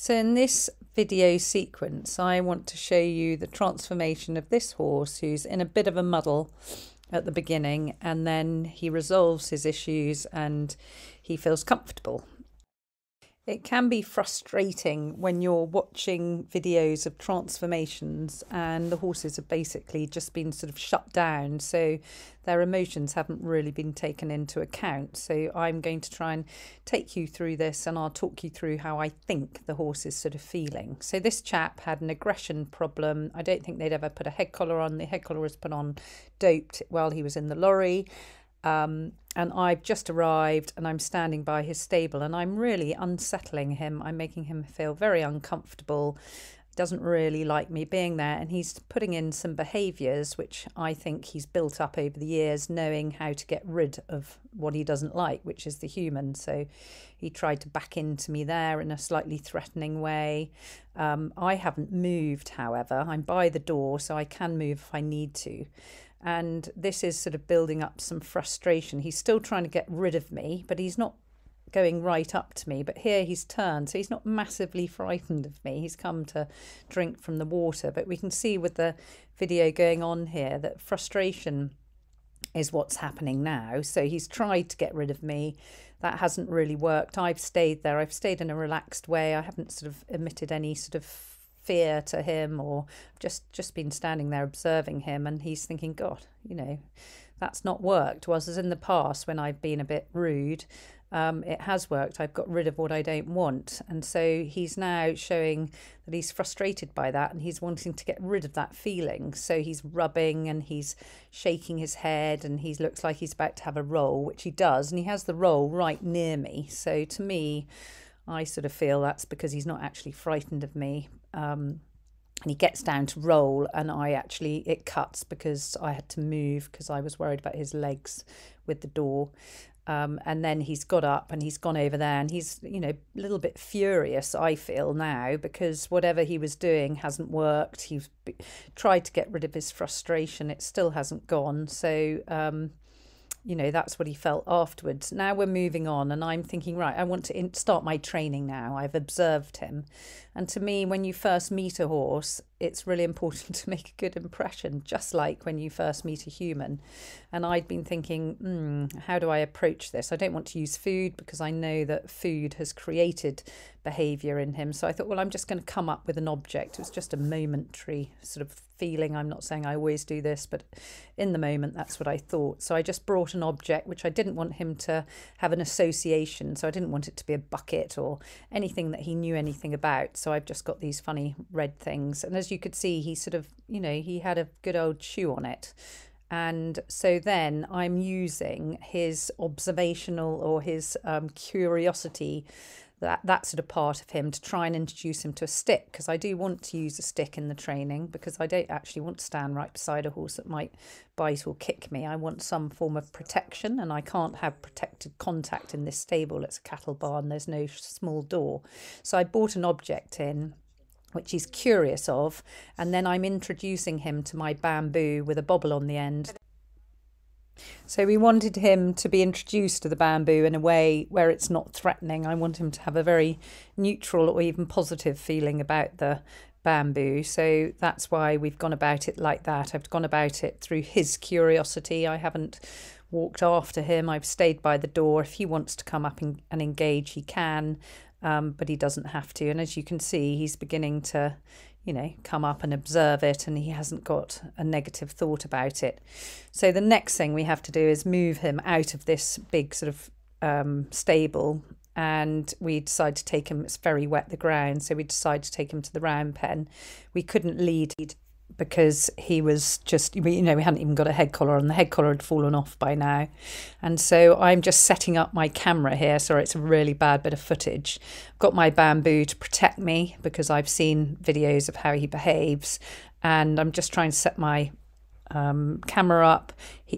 So in this video sequence, I want to show you the transformation of this horse who's in a bit of a muddle at the beginning, and then he resolves his issues and he feels comfortable. It can be frustrating when you're watching videos of transformations and the horses have basically just been sort of shut down, so their emotions haven't really been taken into account. So I'm going to try and take you through this, and I'll talk you through how I think the horse is sort of feeling. So this chap had an aggression problem. I don't think they'd ever put a head collar on. The head collar was put on doped while he was in the lorry. And I've just arrived and I'm standing by his stable and I'm really unsettling him. I'm making him feel very uncomfortable. Doesn't really like me being there, and he's putting in some behaviours which I think he's built up over the years, knowing how to get rid of what he doesn't like, which is the human. So he tried to back into me there in a slightly threatening way. I haven't moved, however. I'm by the door, so I can move if I need to. And this is sort of building up some frustration. He's still trying to get rid of me, but he's not going right up to me. But here he's turned, so he's not massively frightened of me. He's come to drink from the water. But we can see with the video going on here that frustration is what's happening now. So he's tried to get rid of me. That hasn't really worked. I've stayed there. I've stayed in a relaxed way. I haven't sort of emitted any sort of fear to him, or just been standing there observing him, and he's thinking, God, you know, that's not worked. Whereas in the past when I've been a bit rude, it has worked. I've got rid of what I don't want. And so he's now showing that he's frustrated by that and he's wanting to get rid of that feeling. So he's rubbing and he's shaking his head, and he looks like he's about to have a roll, which he does, and he has the roll right near me. So to me, I sort of feel that's because he's not actually frightened of me. And he gets down to roll, and it cuts because I had to move because I was worried about his legs with the door. And then he's got up and he's gone over there, and he's, you know, a little bit furious, I feel now, because whatever he was doing hasn't worked. He's tried to get rid of his frustration. It still hasn't gone. So, you know, that's what he felt afterwards. Now we're moving on, and I'm thinking, right, I want to start my training now. I've observed him. And to me, when you first meet a horse, it's really important to make a good impression, just like when you first meet a human. And I'd been thinking, how do I approach this? I don't want to use food because I know that food has created behaviour in him. So I thought, well, I'm just going to come up with an object. It was just a momentary sort of feeling. I'm not saying I always do this, but in the moment, that's what I thought. So I just brought an object, which I didn't want him to have an association. So I didn't want it to be a bucket or anything that he knew anything about. So I've just got these funny red things. And as you could see, he sort of, you know, he had a good old chew on it. And so then I'm using his observational or his curiosity, that sort of part of him, to try and introduce him to a stick, because I do want to use a stick in the training, because I don't actually want to stand right beside a horse that might bite or kick me. I want some form of protection, and I can't have protected contact in this stable. It's a cattle barn. There's no small door. So I bought an object in which he's curious of, and then I'm introducing him to my bamboo with a bobble on the end. So we wanted him to be introduced to the bamboo in a way where it's not threatening. I want him to have a very neutral or even positive feeling about the bamboo. So that's why we've gone about it like that. I've gone about it through his curiosity. I haven't walked after him. I've stayed by the door. If he wants to come up and engage, he can. But he doesn't have to. And as you can see, he's beginning to, you know, come up and observe it, and he hasn't got a negative thought about it. So the next thing we have to do is move him out of this big sort of stable, and we decide to take him, it's very wet, the ground, so we decide to take him to the round pen. We couldn't lead because he was just, you know, we hadn't even got a head collar on. The head collar had fallen off by now. And so I'm just setting up my camera here. Sorry, it's a really bad bit of footage. I've got my bamboo to protect me because I've seen videos of how he behaves. And I'm just trying to set my camera up.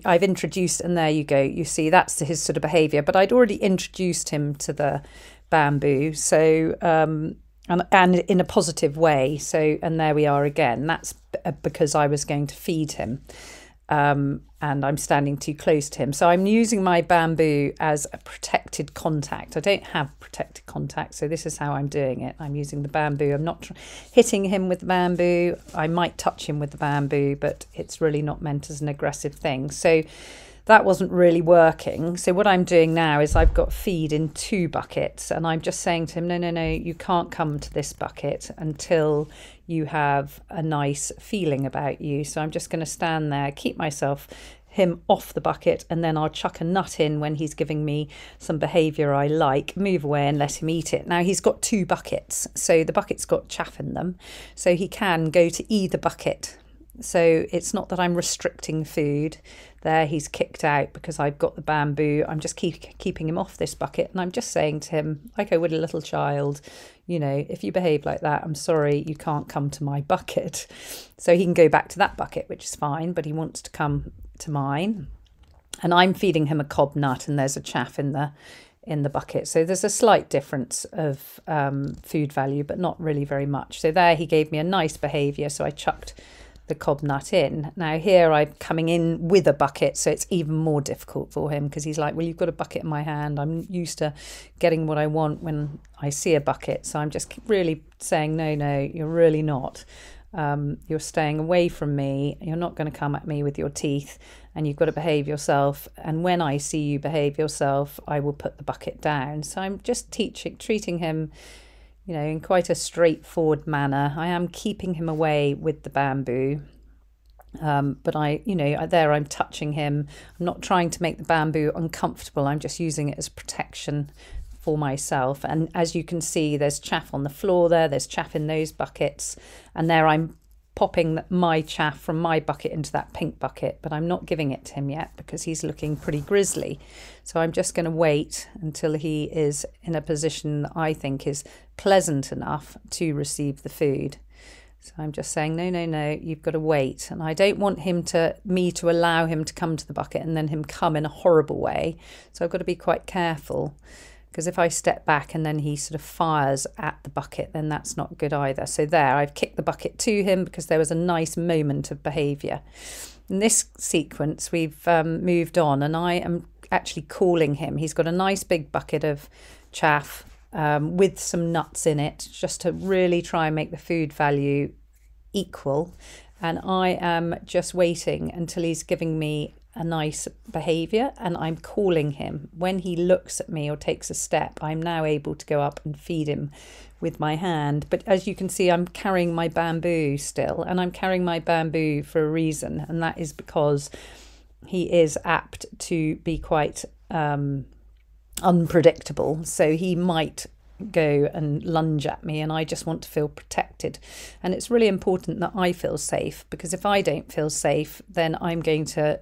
I've introduced, and there you go. You see, that's his sort of behaviour. But I'd already introduced him to the bamboo. So, and in a positive way. So, and there we are again. That's because I was going to feed him. and I'm standing too close to him. So I'm using my bamboo as a protected contact. I don't have protected contact, so this is how I'm doing it. I'm using the bamboo. I'm not hitting him with the bamboo. I might touch him with the bamboo, but it's really not meant as an aggressive thing. So that wasn't really working. So what I'm doing now is I've got feed in 2 buckets, and I'm just saying to him, no, you can't come to this bucket until you have a nice feeling about you. So I'm just going to stand there, keep him off the bucket, and then I'll chuck a nut in when he's giving me some behaviour I like, move away and let him eat it. Now he's got 2 buckets, so the bucket's got chaff in them, so he can go to either bucket. So it's not that I'm restricting food. There, he's kicked out because I've got the bamboo. I'm just keeping him off this bucket, and I'm just saying to him, like I would a little child, if you behave like that, I'm sorry, you can't come to my bucket. So he can go back to that bucket, which is fine, but he wants to come to mine. And I'm feeding him a cob nut, and there's a chaff in the bucket. So there's a slight difference of food value, but not really very much. So there, he gave me a nice behaviour, so I chucked the cob nut in. Now here I'm coming in with a bucket, so it's even more difficult for him because he's like, well, you've got a bucket in my hand. I'm used to getting what I want when I see a bucket. So I'm just really saying, no, you're really not. You're staying away from me. You're not going to come at me with your teeth, and you've got to behave yourself. And when I see you behave yourself, I will put the bucket down. So I'm just treating him in quite a straightforward manner. I am keeping him away with the bamboo, but I'm touching him. I'm not trying to make the bamboo uncomfortable. I'm just using it as protection for myself. And as you can see, there's chaff on the floor there. There's chaff in those buckets. And there I'm popping my chaff from my bucket into that pink bucket, but I'm not giving it to him yet because he's looking pretty grisly. So I'm just going to wait until he is in a position that I think is pleasant enough to receive the food. So I'm just saying, no, you've got to wait. And I don't want me to allow him to come to the bucket and then him come in a horrible way. So I've got to be quite careful, because if I step back and then he sort of fires at the bucket, then that's not good either. So there, I've kicked the bucket to him because there was a nice moment of behaviour. In this sequence, we've moved on, and I am actually calling him. He's got a nice big bucket of chaff with some nuts in it, just to really try and make the food value equal. And I am just waiting until he's giving me a nice behaviour, and I'm calling him. When he looks at me or takes a step, I'm now able to go up and feed him with my hand. But as you can see, I'm carrying my bamboo still, and I'm carrying my bamboo for a reason, and that is because he is apt to be quite unpredictable. So he might go and lunge at me, and I just want to feel protected. And it's really important that I feel safe, because if I don't feel safe, then I'm going to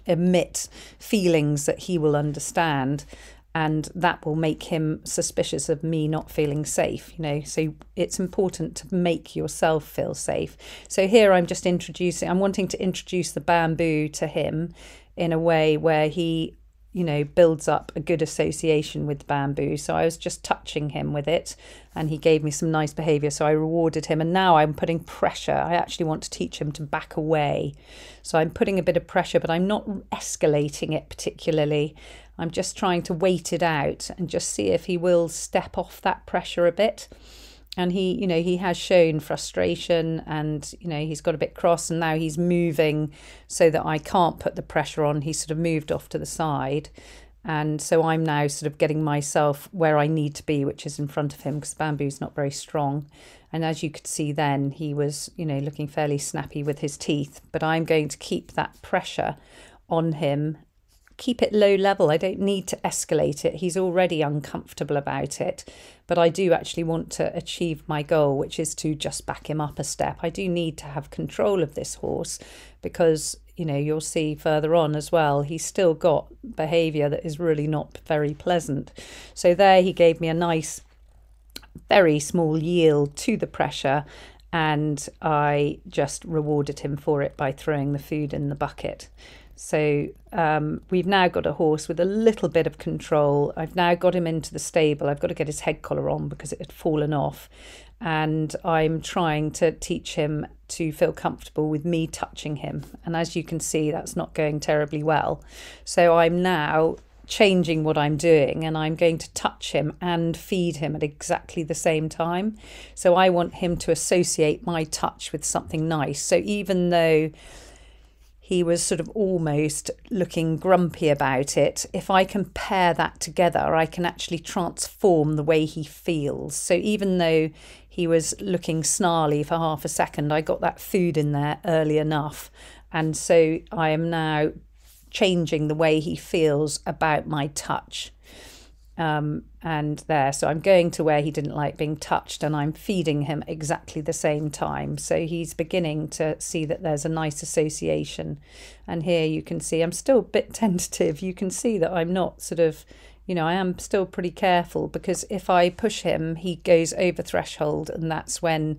emit feelings that he will understand, and that will make him suspicious of me not feeling safe. So it's important to make yourself feel safe. So here I'm wanting to introduce the bamboo to him in a way where he builds up a good association with bamboo. So I was just touching him with it, and he gave me some nice behaviour, so I rewarded him. And now I'm putting pressure. I actually want to teach him to back away. So I'm putting a bit of pressure, but I'm not escalating it particularly. I'm just trying to wait it out and just see if he will step off that pressure a bit. And he has shown frustration, and, he's got a bit cross, and now he's moving so that I can't put the pressure on. He's sort of moved off to the side. And so I'm now sort of getting myself where I need to be, which is in front of him, because the bamboo's not very strong. And as you could see then, he was, looking fairly snappy with his teeth. But I'm going to keep that pressure on him, keep it low level. I don't need to escalate it. He's already uncomfortable about it. But I do actually want to achieve my goal, which is to just back him up a step. I do need to have control of this horse because, you'll see further on as well, he's still got behaviour that is really not very pleasant. So there he gave me a nice, very small yield to the pressure, and I just rewarded him for it by throwing the food in the bucket. So we've now got a horse with a little bit of control. I've now got him into the stable. I've got to get his head collar on because it had fallen off. And I'm trying to teach him to feel comfortable with me touching him. And as you can see, that's not going terribly well. So I'm now changing what I'm doing, and I'm going to touch him and feed him at exactly the same time. So I want him to associate my touch with something nice. So even though he was sort of almost looking grumpy about it, if I can pair that together, I can actually transform the way he feels. So even though he was looking snarly for half a second, I got that food in there early enough. And so I am now changing the way he feels about my touch. And there, so I'm going to where he didn't like being touched, and I'm feeding him exactly the same time. So he's beginning to see that there's a nice association. And here you can see I'm still a bit tentative. You can see that I'm not sort of, I am still pretty careful, because if I push him, he goes over threshold, and that's when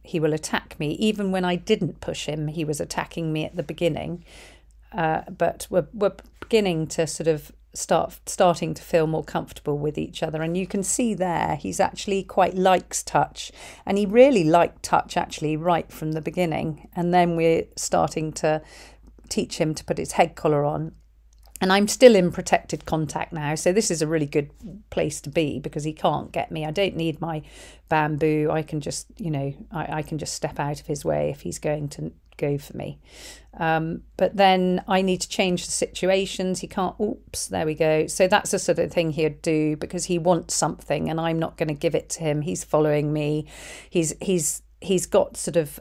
he will attack me. Even when I didn't push him, he was attacking me at the beginning. But we're beginning to sort of starting to feel more comfortable with each other. And you can see there he's actually quite likes touch, and he really liked touch actually right from the beginning. And then we're starting to teach him to put his head collar on, and I'm still in protected contact now, so this is a really good place to be, because he can't get me. I don't need my bamboo. I can just I can just step out of his way if he's going to go for me. But then I need to change the situations. He can't, oops, there we go. So that's the sort of thing he'd do, because he wants something and I'm not going to give it to him. He's following me. He's got sort of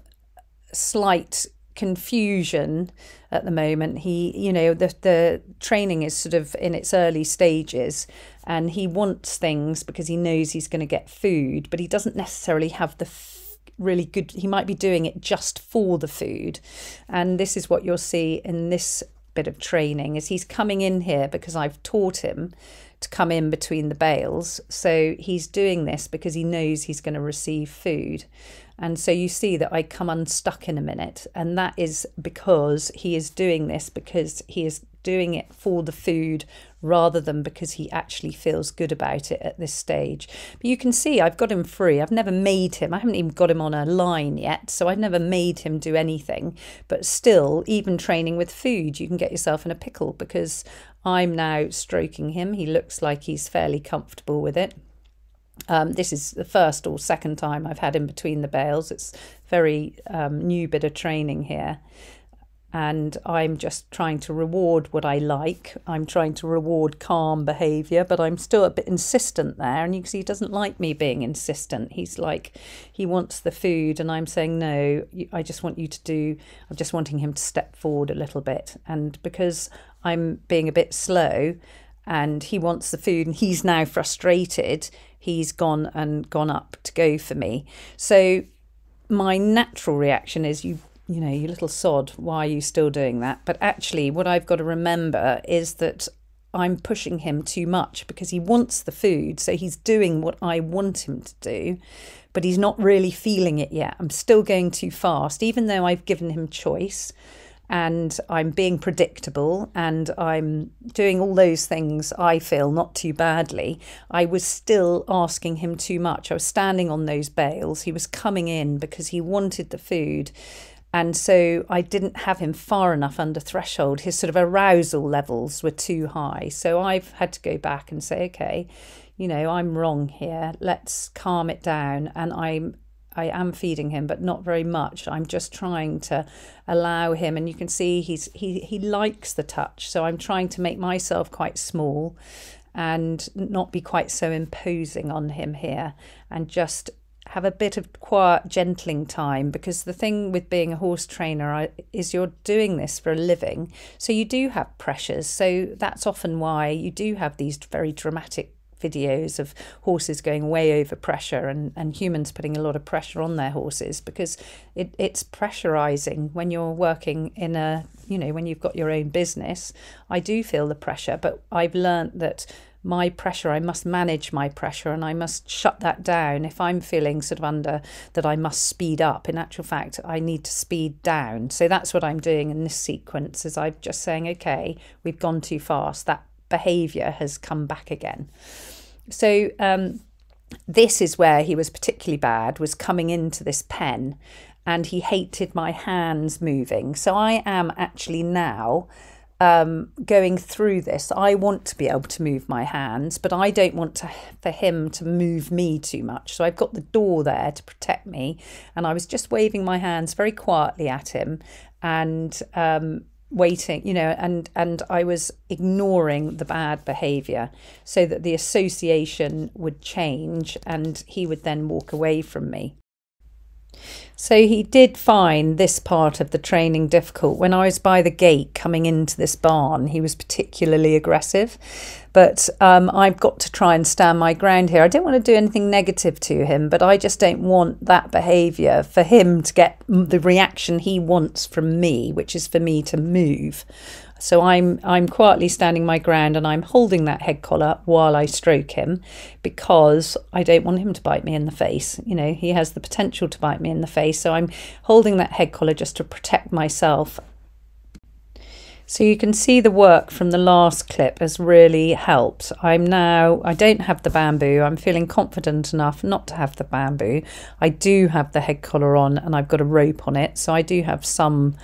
slight confusion at the moment. The training is sort of in its early stages, and he wants things because he knows he's going to get food, but he doesn't necessarily have the really good, he might be doing it just for the food. And this is what you'll see in this bit of training, is he's coming in here because I've taught him to come in between the bales. So he's doing this because he knows he's going to receive food. And so you see that I come unstuck in a minute, and that is because he is doing this because he is doing it for the food rather than because he actually feels good about it at this stage. But you can see I've got him free. I've never made him. I haven't even got him on a line yet, so I've never made him do anything. But still, even training with food, you can get yourself in a pickle, because I'm now stroking him. He looks like he's fairly comfortable with it. This is the first or second time I've had him between the bales. It's very new bit of training here. And I'm just trying to reward what I like. I'm trying to reward calm behaviour, but I'm still a bit insistent there. And you can see he doesn't like me being insistent. He's like, he wants the food, and I'm saying, no, I just want you to do, I'm just wanting him to step forward a little bit. And because I'm being a bit slow and he wants the food and he's now frustrated, he's gone up to go for me. So my natural reaction is, you little sod, why are you still doing that? But actually what I've got to remember is that I'm pushing him too much, because he wants the food. So he's doing what I want him to do, but he's not really feeling it yet. I'm still going too fast, even though I've given him choice. And I'm being predictable and I'm doing all those things, I feel, not too badly. I was still asking him too much. I was standing on those bales. He was coming in because he wanted the food. And so I didn't have him far enough under threshold. His sort of arousal levels were too high. So I've had to go back and say, okay, I'm wrong here. Let's calm it down. And I am feeding him, but not very much. I'm just trying to allow him, and you can see he likes the touch. So I'm trying to make myself quite small and not be quite so imposing on him here, and just have a bit of quiet gentling time, because the thing with being a horse trainer is you're doing this for a living. So you do have pressures. So that's often why you do have these very dramatic videos of horses going way over pressure, and humans putting a lot of pressure on their horses, because it's pressurizing when you're working in a, when you've got your own business. I do feel the pressure, but I've learnt that my pressure. I must manage my pressure and I must shut that down. If I'm feeling sort of under that, I must speed up. In actual fact, I need to speed down. So that's what I'm doing in this sequence, is I'm just saying, okay, we've gone too fast. That behaviour has come back again. So this is where he was particularly bad, was coming into this pen, and he hated my hands moving. So I am actually now going through this. I want to be able to move my hands, but I don't want for him to move me too much. So I've got the door there to protect me, and I was just waving my hands very quietly at him and waiting, you know, and I was ignoring the bad behaviour so that the association would change and he would then walk away from me. So he did find this part of the training difficult. When I was by the gate coming into this barn, he was particularly aggressive. But I've got to try and stand my ground here. I don't want to do anything negative to him, but I just don't want that behaviour for him to get the reaction he wants from me, which is for me to move. So I'm quietly standing my ground and I'm holding that head collar while I stroke him, because I don't want him to bite me in the face. You know, he has the potential to bite me in the face. So I'm holding that head collar just to protect myself. So you can see the work from the last clip has really helped. I don't have the bamboo. I'm feeling confident enough not to have the bamboo. I do have the head collar on and I've got a rope on it. So I do have some,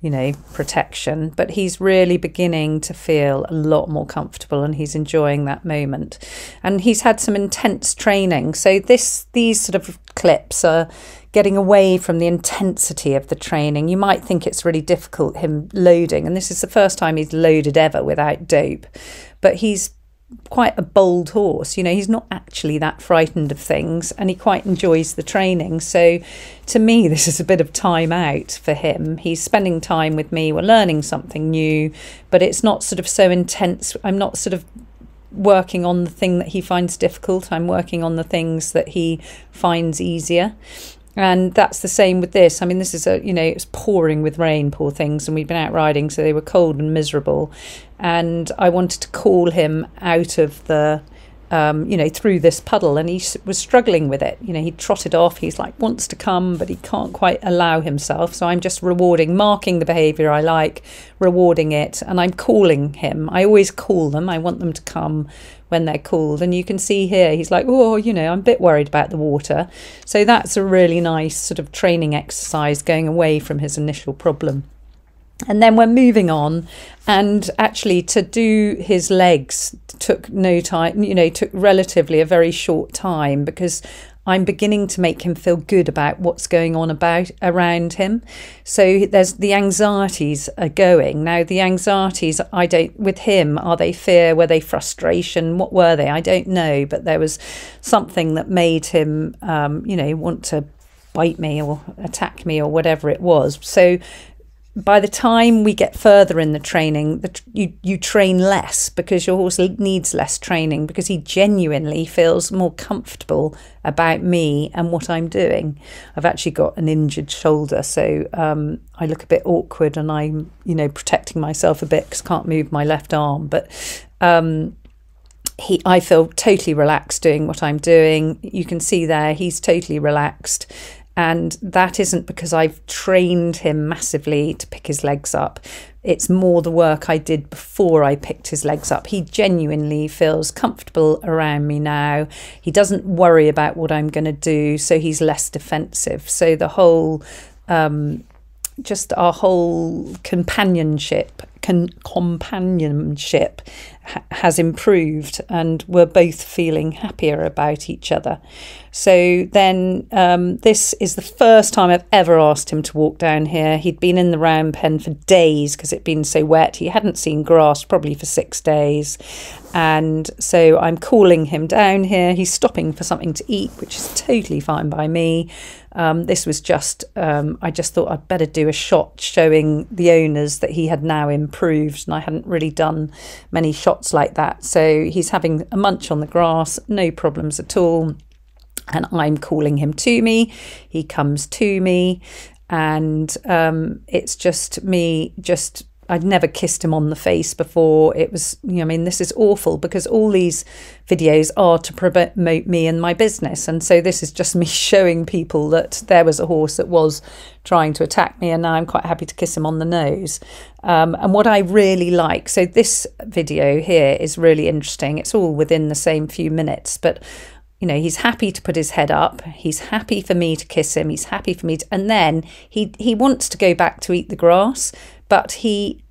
you know, protection, but he's really beginning to feel a lot more comfortable and he's enjoying that moment. And he's had some intense training. So these sort of clips are getting away from the intensity of the training. You might think it's really difficult, him loading, and this is the first time he's loaded ever without dope, but he's quite a bold horse. You know, he's not actually that frightened of things and he quite enjoys the training. So to me, this is a bit of time out for him. He's spending time with me, we're learning something new, but it's not sort of so intense. I'm not sort of working on the thing that he finds difficult. I'm working on the things that he finds easier. And that's the same with this. I mean, this is it's pouring with rain, poor things, and we'd been out riding, so they were cold and miserable. And I wanted to call him out of the, through this puddle, and he was struggling with it. You know, he trotted off. He's like, wants to come, but he can't quite allow himself. So I'm just marking the behaviour I like, rewarding it, and I'm calling him. I always call them. I want them to come when they're called. And you can see here, he's like, oh, I'm a bit worried about the water. So that's a really nice sort of training exercise, going away from his initial problem. And then we're moving on, and actually to do his legs took no time, took relatively a very short time, because I'm beginning to make him feel good about what's going on around him. So there's the anxieties are going. Now the anxieties, with him, are they fear? Were they frustration? What were they? I don't know, but there was something that made him, want to bite me or attack me or whatever it was. So by the time we get further in the training, you train less, because your horse needs less training, because he genuinely feels more comfortable about me and what I'm doing. I've actually got an injured shoulder, so I look a bit awkward, and I'm protecting myself a bit because I can't move my left arm. But I feel totally relaxed doing what I'm doing. You can see there he's totally relaxed. And that isn't because I've trained him massively to pick his legs up. It's more the work I did before I picked his legs up. He genuinely feels comfortable around me now. He doesn't worry about what I'm going to do, so he's less defensive. So the whole, just our whole companionship has improved, and we're both feeling happier about each other. So then this is the first time I've ever asked him to walk down here. He'd been in the round pen for days because it'd been so wet. He hadn't seen grass probably for 6 days. And so I'm calling him down here. He's stopping for something to eat, which is totally fine by me. This was just, I just thought I'd better do a shot showing the owners that he had now improved, and I hadn't really done many shots like that. So he's having a munch on the grass, no problems at all. And I'm calling him to me. He comes to me, and it's just me just I'd never kissed him on the face before. It was, I mean, this is awful because all these videos are to promote me and my business. And so this is just me showing people that there was a horse that was trying to attack me, and now I'm quite happy to kiss him on the nose. And what I really like, so this video here is really interesting. It's all within the same few minutes, but he's happy to put his head up. He's happy for me to kiss him. He's happy for me to, and then he wants to go back to eat the grass, but he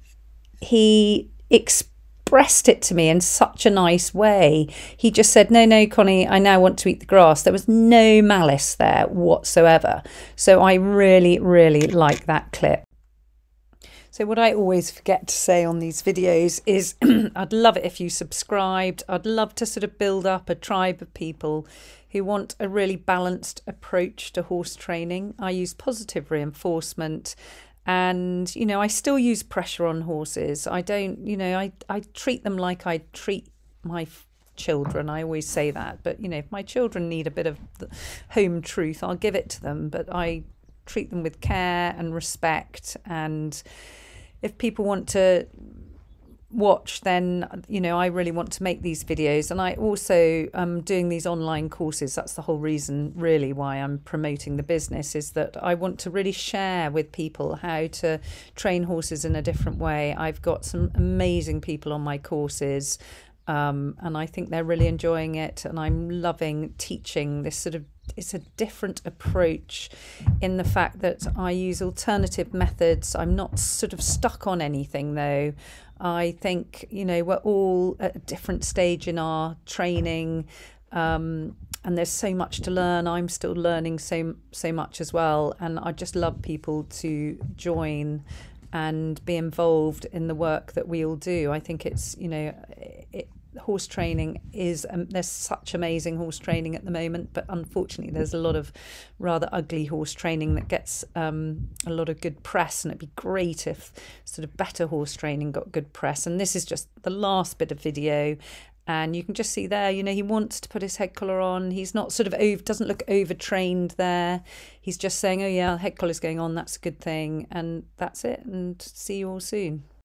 expressed it to me in such a nice way. He just said, no, Connie, I now want to eat the grass. There was no malice there whatsoever. So I really, really like that clip. So what I always forget to say on these videos is I'd love it if you subscribed. I'd love to sort of build up a tribe of people who want a really balanced approach to horse training. I use positive reinforcement, and, I still use pressure on horses. I don't, I treat them like I treat my children. I always say that. But, if my children need a bit of the home truth, I'll give it to them. But I treat them with care and respect. And if people want to watch, then I really want to make these videos. And I also am doing these online courses. That's the whole reason really why I'm promoting the business, is that I want to really share with people how to train horses in a different way. I've got some amazing people on my courses, and I think they're really enjoying it, and I'm loving teaching this sort of, it's a different approach in the fact that I use alternative methods. I'm not sort of stuck on anything though. I think, we're all at a different stage in our training, and there's so much to learn. I'm still learning so much as well. And I just love people to join and be involved in the work that we all do. I think it's, horse training is, there's such amazing horse training at the moment, but unfortunately there's a lot of rather ugly horse training that gets a lot of good press, and it'd be great if sort of better horse training got good press. And this is just the last bit of video, and you can just see there, he wants to put his head collar on. He's not sort of doesn't look overtrained there. He's just saying, oh yeah, head collar's going on, that's a good thing, and that's it. And see you all soon.